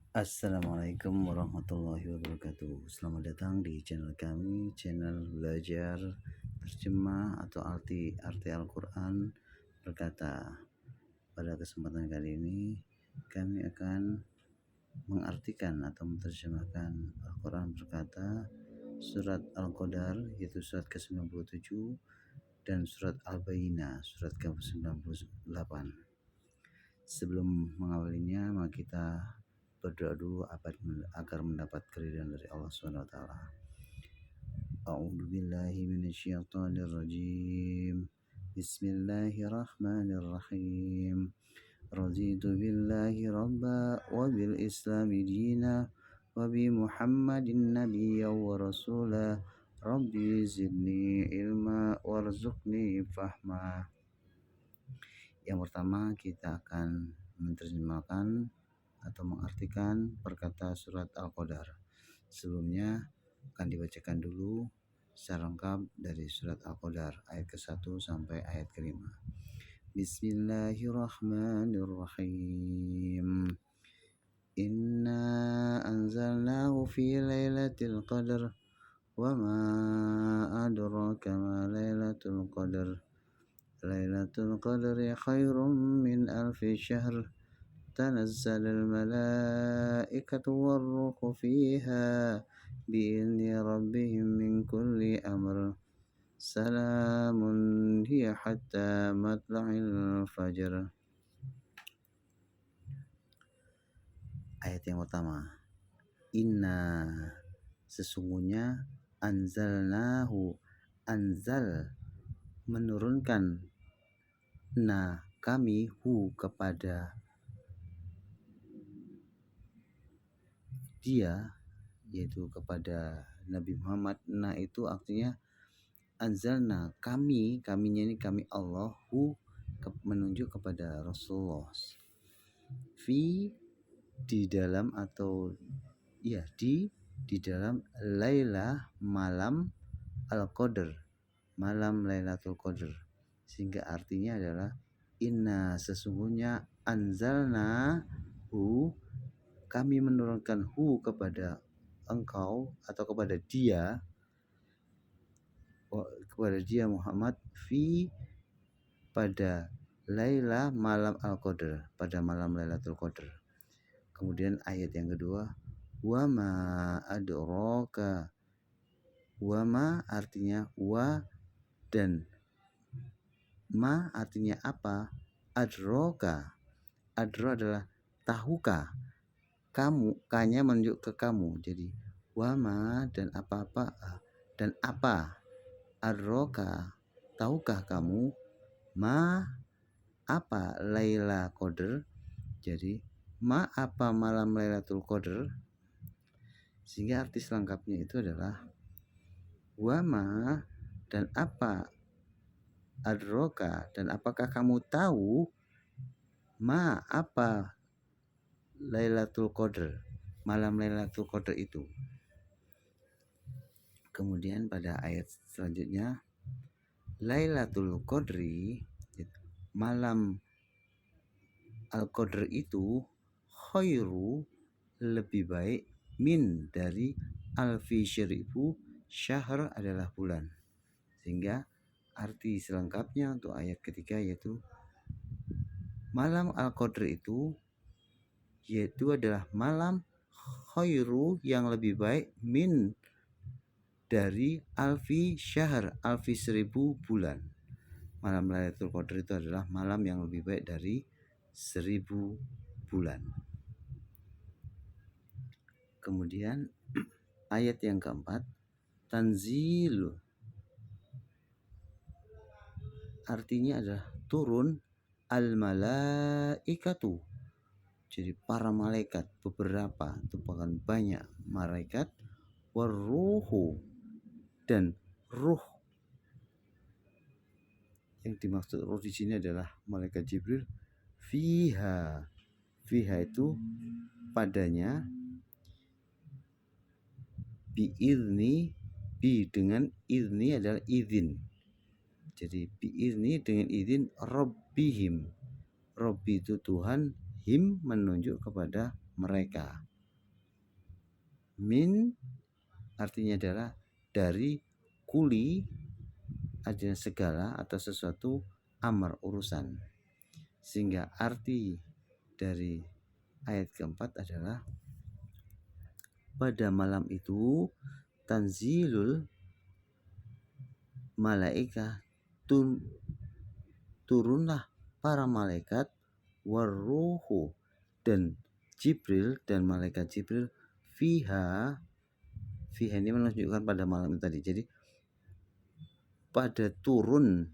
Assalamualaikum warahmatullahi wabarakatuh. Selamat datang di channel kami, channel belajar terjemah atau arti Al-Quran berkata. Pada kesempatan kali ini kami akan mengartikan atau menerjemahkan Al-Quran berkata surat Al-Qadar, yaitu surat ke-97, dan surat Al-Bayyinah, surat ke-98. Sebelum mengawalinya, maka kita berdoa dulu agar mendapat keridhaan dari Allah Subhanahu wa taala. A'udzu billahi minasyaitonir rajim. Bismillahirrahmanirrahim. Raditu billahi rabba wa bil islami dina wa bi Muhammadin nabiyyan wa rasula. Rabbi zidni ilma warzuqni fahma. Yang pertama, kita akan menerjemahkan atau mengartikan perkata surat Al-Qadar. Sebelumnya akan dibacakan dulu secara lengkap dari surat Al-Qadar ayat ke-1 sampai ayat ke-5. Bismillahirrahmanirrahim. Inna anzalnahu fi lailatul qadar wa ma adraka ma lailatul qadar. Lailatul qadri khairum min alfi syahr. تنزل الملائكة والروح فيها بإذن ربهم من كل أمر سلام هي حتى مطلع الفجر. Ayat yang pertama, inna, sesungguhnya, anzalnahu, anzal, menurunkan, na, kami, hu, kepada dia, yaitu kepada Nabi Muhammad. Nah, itu artinya anzalna, kami, kaminya ini kami Allah, hu, menunjuk kepada Rasulullah, fi, di dalam, atau ya di dalam Laila, malam Al-Qadar, malam Lailatul Qadar. Sehingga artinya adalah inna, sesungguhnya, anzalna hu, kami menurunkan hu kepada engkau atau kepada dia Muhammad, fi, pada Laila, malam Al-Qadar, pada malam Lailatul Qadar. Kemudian ayat yang kedua, wa ma adraka. Wa ma artinya wa, dan ma artinya apa. Adraka, adra adalah tahukah, kamu, kanya menunjuk ke kamu, jadi wama, dan apa-apa, dan apa, adraka, tahukah kamu, ma, apa, Laila Qadar, jadi ma, apa malam Lailatul Qadar. Sehingga arti selengkapnya itu adalah wama, dan apa, adraka, dan apakah kamu tahu, ma, apa Lailatul Qadar, malam Lailatul Qadar itu. Kemudian pada ayat selanjutnya, Lailatul Qadri, malam Al-Qadar itu, khairu, lebih baik, min, dari, alfi, 1000, syahr adalah bulan. Sehingga arti selengkapnya untuk ayat ketiga yaitu malam Al-Qadar itu yaitu adalah malam khairu, yang lebih baik, min, dari, alfi syahr, alfi 1000 bulan. Malam Lailatul Qadar itu adalah malam yang lebih baik dari 1000 bulan. Kemudian ayat yang keempat, tanzil, artinya adalah turun, al-malaikatu, jadi para malaikat, beberapa, itu bahkan banyak malaikat, waruhu, dan ruh. Yang dimaksud ruh di sini adalah malaikat Jibril. Fiha, fiha itu padanya, biizni, bi dengan izni adalah izin, jadi biizni dengan izin, Rabbihim, Rabbi itu Tuhan, him menunjuk kepada mereka. Min artinya adalah dari, kuli artinya segala atau sesuatu, amar urusan. Sehingga arti dari ayat keempat adalah pada malam itu tanzilul malaika, turunlah para malaikat, waruhu dan Jibril dan malaikat Jibril, fiha ini menunjukkan pada malam itu tadi. Jadi pada turun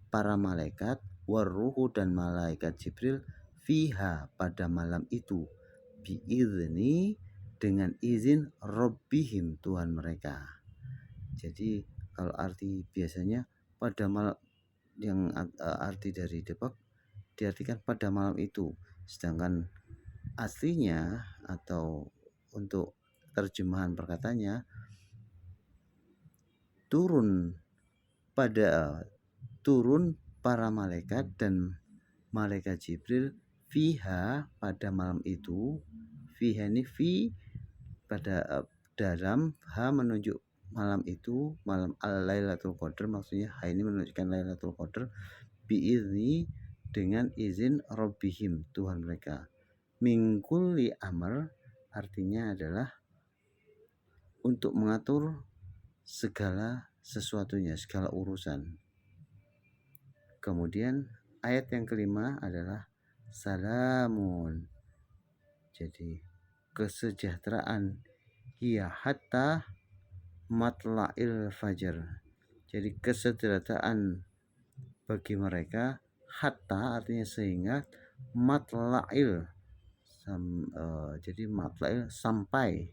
para malaikat, waruhu dan malaikat Jibril, fiha pada malam itu, biizni dengan izin Rabbihim Tuhan mereka. Jadi kalau arti biasanya pada malam, yang arti dari Depok diartikan pada malam itu, sedangkan aslinya atau untuk terjemahan perkataannya turun para malaikat dan malaikat Jibril, fiha pada malam itu. Fiha ini fi pada dalam, ha menunjuk malam itu, malam Lailatul Qadar, maksudnya ha ini menunjukkan Lailatul Qadar, biizni dengan izin Rabbihim Tuhan mereka. Mingkulli amr artinya adalah untuk mengatur segala sesuatunya, segala urusan. Kemudian ayat yang kelima adalah salamun, jadi kesejahteraan, hiya hatta matla'il fajar, jadi kesejahteraan bagi mereka, hatta artinya sehingga, matla'il jadi matla'il sampai,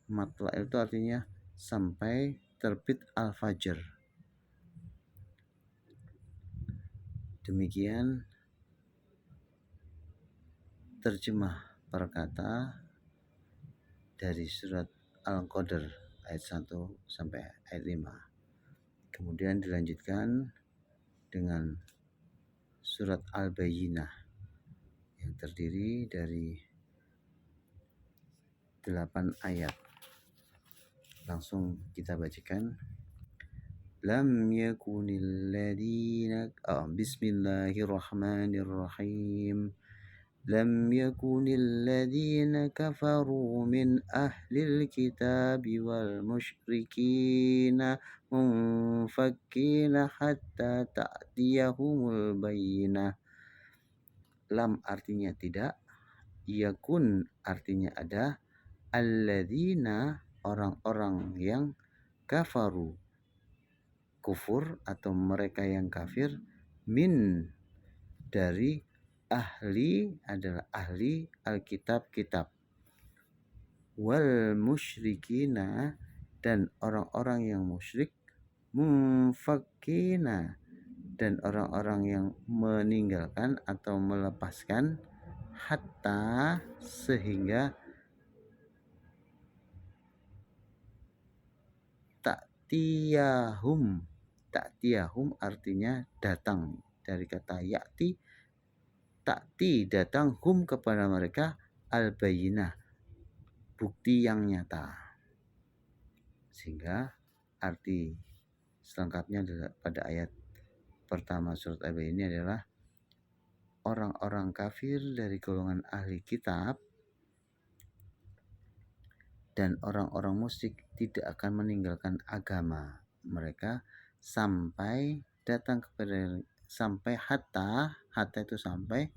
matla'il itu artinya sampai terbit al-fajr. Demikian terjemah perkata dari surat Al-Qadr ayat 1 sampai ayat 5. Kemudian dilanjutkan dengan surat Al-Bayyinah yang terdiri dari 8 ayat. Langsung kita bacakan. Lam yakunil ladina Bismillahirrahmanirrahim. Lam yakunil ladina kafaru min ahlil kitabi wal musyrikina munfakkina hatta ta'tiyahumul bayyinah. Lam artinya tidak, yakun artinya ada, alladzina orang-orang yang, kafaru kufur atau mereka yang kafir, min dari, ahli adalah ahli alkitab kitab, wal musyrikina dan orang-orang yang musyrik, munfakkina dan orang-orang yang meninggalkan atau melepaskan, hatta sehingga, ta'tiyahum artinya datang, dari kata ya'ti, ta'ti datang, hum kepada mereka, al-bayyinah bukti yang nyata. Sehingga arti selengkapnya pada ayat pertama surat Al-Bayyinah ini adalah orang-orang kafir dari golongan ahli kitab dan orang-orang musyrik tidak akan meninggalkan agama mereka sampai datang kepada, sampai hatta itu sampai,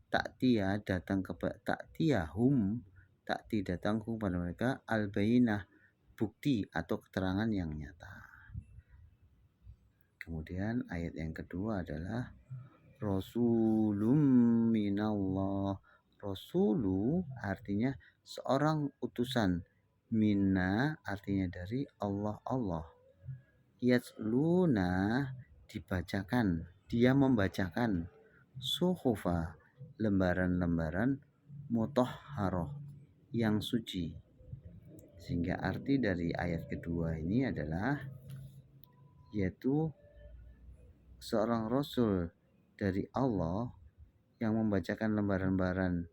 ta'tiya datang kepada, ta'tiyahum ta'ti datang kepada mereka, al-bayyinah bukti atau keterangan yang nyata. Kemudian ayat yang kedua adalah Rasulum minallah. Rasulu artinya seorang utusan, minna artinya dari Allah. Yatsluna dibacakan, dia membacakan, suhufa lembaran-lembaran, mutahharah yang suci. Sehingga arti dari ayat kedua ini adalah yaitu seorang rasul dari Allah yang membacakan lembaran-lembaran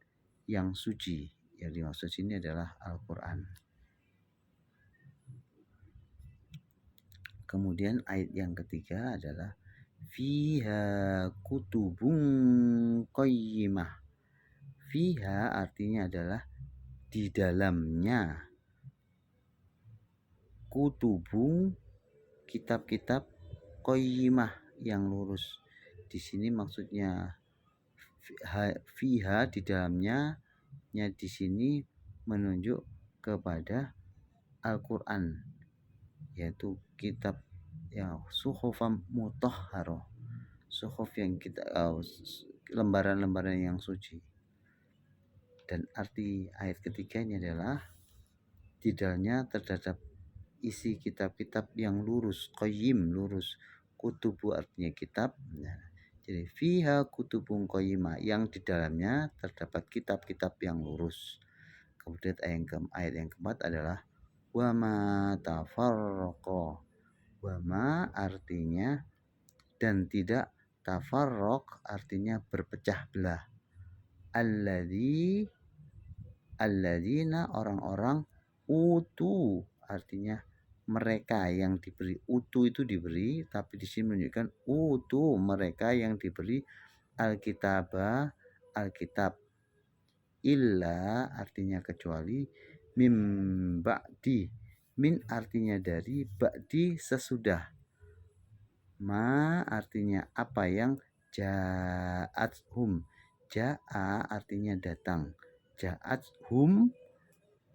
yang suci. Yang dimaksud sini adalah Al-Quran. Kemudian ayat yang ketiga adalah fiha kutubun qayyimah. Fiha artinya adalah di dalamnya, kutubun kitab-kitab, qayyimah yang lurus. Di sini maksudnya fiha di dalamnya, di sini menunjuk kepada Al-Qur'an, yaitu kitab yang suhufam mutahharah, suhuf yang kita lembaran-lembaran yang suci. Dan arti ayat ketiganya adalah di dalamnya terdapat isi kitab-kitab yang lurus, qayyim lurus, kutubu artinya kitab. Nah, jadi fiha kutubun qayyimah, yang di dalamnya terdapat kitab-kitab yang lurus. Kemudian ayat yang keempat adalah wama tafarraqa. Wama artinya dan tidak, tafarraq artinya berpecah belah. Alladzina orang-orang, utu artinya mereka yang diberi. Utu itu diberi, tapi di sini menunjukkan utu mereka yang diberi alkitab. Illa artinya kecuali, mim ba'di, min artinya dari, ba'di sesudah, ma artinya apa yang, ja'athum, ja'a artinya datang, ja'athum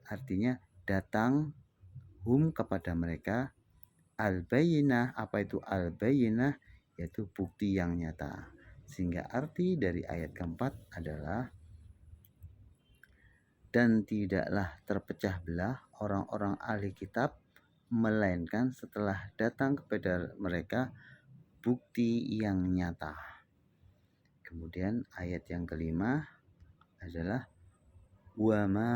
artinya datang, hum kepada mereka, al-bayyinah, apa itu al-bayyinah, yaitu bukti yang nyata. Sehingga arti dari ayat keempat adalah dan tidaklah terpecah belah orang-orang ahli kitab, melainkan setelah datang kepada mereka bukti yang nyata. Kemudian ayat yang kelima adalah wama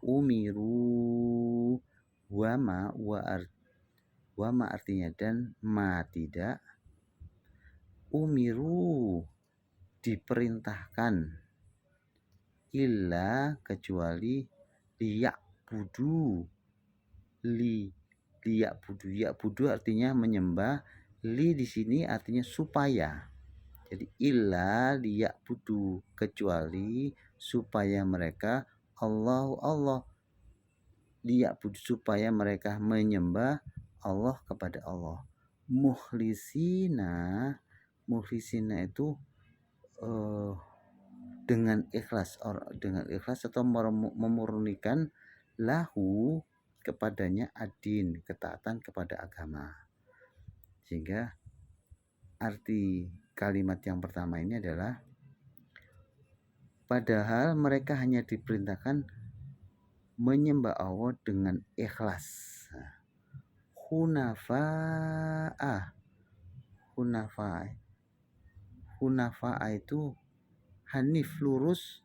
umiru. Wama artinya dan, ma tidak, umiru diperintahkan, illa kecuali, liya'budu artinya menyembah, li di sini artinya supaya. Jadi illa liya'budu kecuali supaya mereka, Allah liya'budu supaya mereka menyembah Allah kepada Allah. Mukhlisina itu dengan ikhlas atau memurnikan, lahu kepadanya, adin ketaatan kepada agama. Sehingga arti kalimat yang pertama ini adalah padahal mereka hanya diperintahkan menyembah Allah dengan ikhlas. Hunafa itu hanif lurus,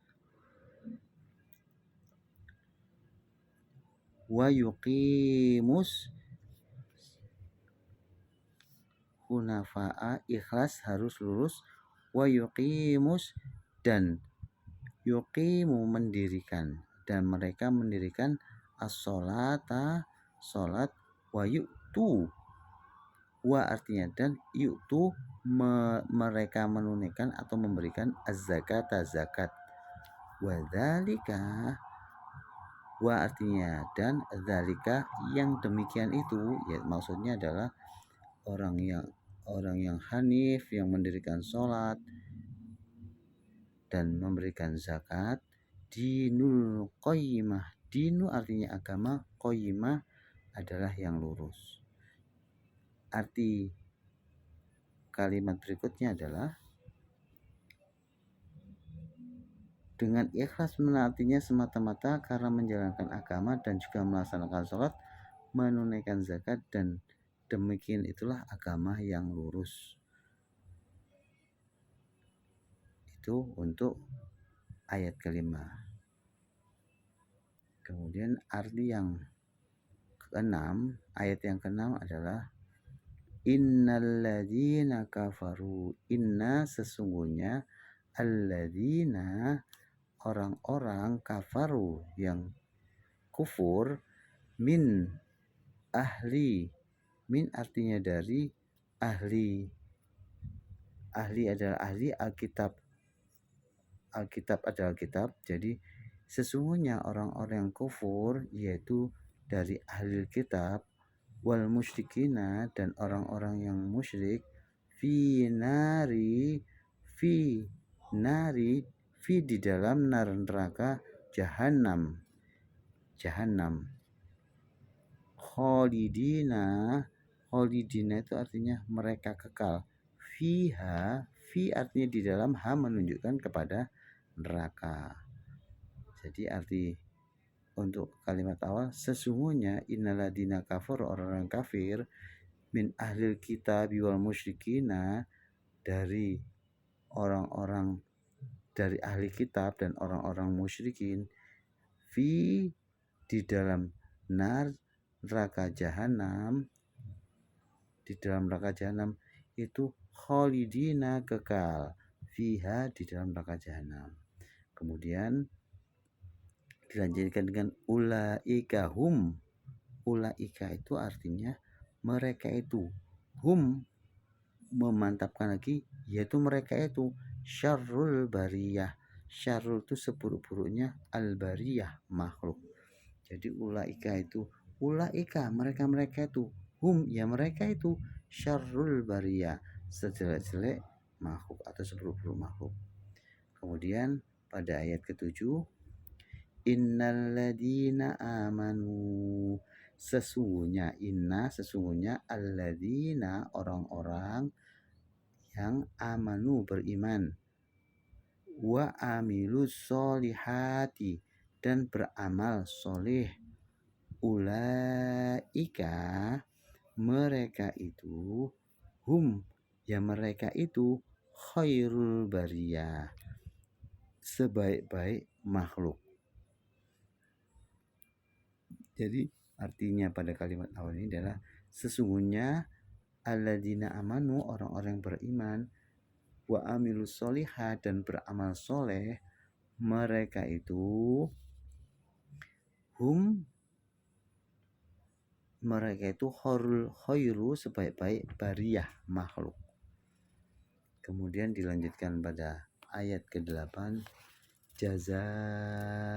wa yuqimus, hunafa'a ikhlas harus lurus, wa yuqimus dan yuqimu mendirikan, dan mereka mendirikan as-sholata sholat, wa yu'tu, wa artinya dan, yu'tu mereka menunaikan atau memberikan az-zakata zakat, wa dzalika, wa artinya dan, dzalika yang demikian itu, ya maksudnya adalah orang yang hanif, yang mendirikan sholat dan memberikan zakat, dinul qayyimah. Dinu artinya agama, qayyimah adalah yang lurus. Arti kalimat berikutnya adalah dengan ikhlas menaatinya semata-mata karena menjalankan agama dan juga melaksanakan sholat, menunaikan zakat, dan demikian itulah agama yang lurus. Itu untuk ayat kelima. Kemudian arti yang keenam, ayat yang keenam adalah innalladzina kafaru. Inna sesungguhnya, alladzina orang-orang, kafaru yang kufur, min Min artinya dari, ahli adalah ahli, Alkitab adalah Alkitab. Jadi sesungguhnya orang-orang yang kufur yaitu dari ahli kitab, wal musyrikina dan orang-orang yang musyrik, fi nari fi nari fi di dalam neraka jahanam khalidina itu artinya mereka kekal, fiha fi artinya di dalam, ha menunjukkan kepada neraka. Jadi arti untuk kalimat awal, sesungguhnya innaladina kafir, orang-orang kafir, min ahlil kitab wal musyrikina, dari orang-orang dari ahli kitab dan orang-orang musyrikin, fi di dalam neraka jahanam, di dalam neraka jahanam itu khalidina kekal, fiha di dalam neraka jahanam. Kemudian dilanjutkan dengan ulaika hum. Ulaika itu artinya mereka itu, hum memantapkan lagi, yaitu mereka itu syarrul bariyah. Syarrul itu seburuk-buruknya, al bariyah makhluk. Jadi ulaika itu, ulaika mereka itu, hum ya mereka itu, syarrul bariyah sejelek-jelek makhluk atau seburuk-buruk makhluk. Kemudian pada ayat ke-7, innalladzina amanu, sesungguhnya alladzina orang-orang yang amanu beriman, wa amilus solihati dan beramal soleh, ulaika mereka itu, hum ya mereka itu, khairul bariyah sebaik-baik makhluk. Jadi artinya pada kalimat awal ini adalah sesungguhnya alladzina amanu orang-orang yang beriman, wa amilus solihah dan beramal soleh, mereka itu, hum mereka itu khairu sebaik-baik bariyah makhluk. Kemudian dilanjutkan pada ayat ke-8, jazauhum.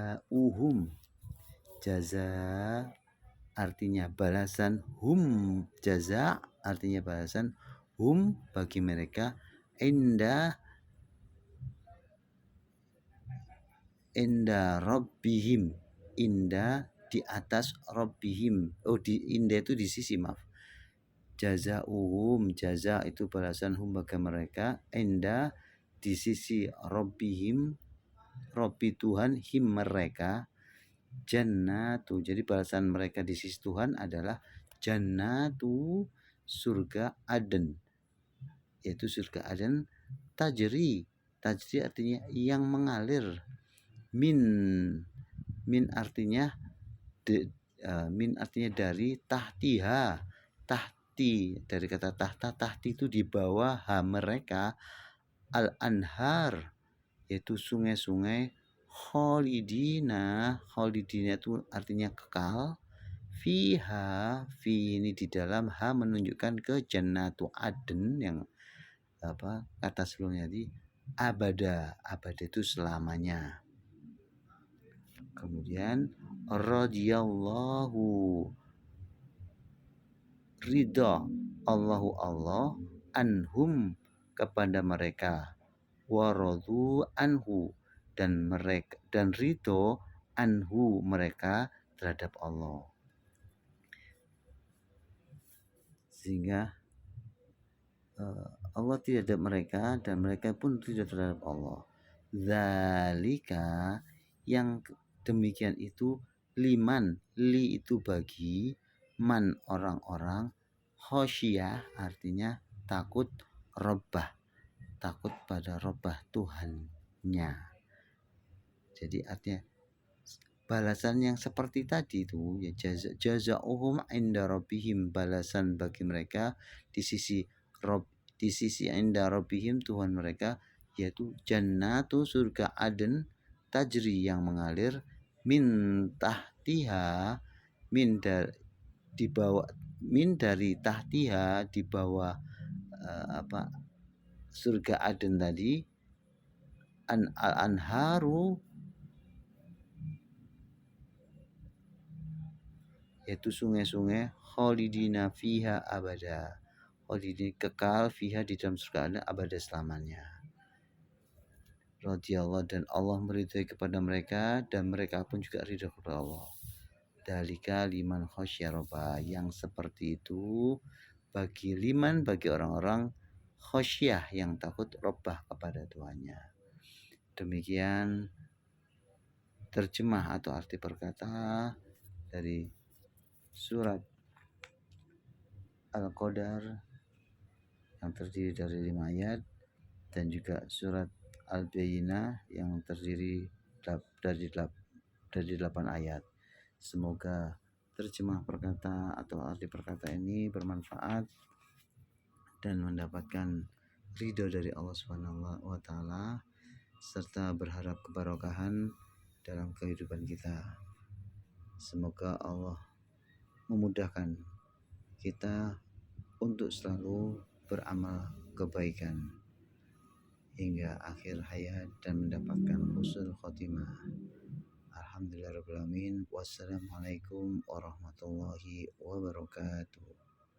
Jaza artinya balasan, hum jaza artinya balasan, hum bagi mereka, inda rabbihim, inda di atas rabbihim, inda itu di sisi, maaf. Jazauhum, jaza itu balasan, hum bagi mereka, inda di sisi rabbihim, Rabbi Tuhan, him mereka, jannatu, jadi balasan mereka di sisi Tuhan adalah jannatu, surga Aden, yaitu surga Aden, tajri artinya yang mengalir, min artinya min artinya dari, tahtiha tahti dari kata tahti itu di bawah, ha mereka, al anhar yaitu sungai-sungai, khalidina itu artinya kekal, fiha fi ini di dalam, ha menunjukkan ke jannatu Aden yang kata sebelumnya tadi, abada itu selamanya. Kemudian radhiyallahu, ridha Allahu Allah, anhum kepada mereka, waradu anhu dan mereka, dan ridho anhu mereka terhadap Allah, sehingga Allah tidak terhadap mereka dan mereka pun tidak terhadap Allah. Zalika yang demikian itu, liman, li itu bagi, man orang-orang, khosyah artinya takut, robbah takut pada robbah Tuhannya. Jadi artinya balasan yang seperti tadi itu ya, jazauhum inda rabbihim, balasan bagi mereka di sisi inda rabbihim Tuhan mereka, yaitu jannatu, surga Aden, tajri yang mengalir, min tahtiha, min di bawah, min dari tahtiha, di bawah surga Aden tadi, al-anharu, yaitu sungai-sungai, khalidina fiha abada, khalidin kekal fiha di dalam surga Aden abada selamanya. Radhiyallahu, dan Allah meridhai kepada mereka dan mereka pun juga ridho kepada Allah. Dalika liman khasyaraba, yang seperti itu bagi orang-orang khasyah yang takut robbah kepada Tuhannya. Demikian terjemah atau arti perkata dari surat Al-Qadar yang terdiri dari 5 ayat, dan juga surat Al-Bayyinah yang terdiri dari 8 ayat. Semoga terjemah perkata atau arti perkata ini bermanfaat dan mendapatkan ridho dari Allah Subhanahu wa taala, serta berharap keberkahan dalam kehidupan kita. Semoga Allah memudahkan kita untuk selalu beramal kebaikan hingga akhir hayat dan mendapatkan husnul khotimah. Alhamdulillahirabbil alamin. Wassalamualaikum warahmatullahi wabarakatuh.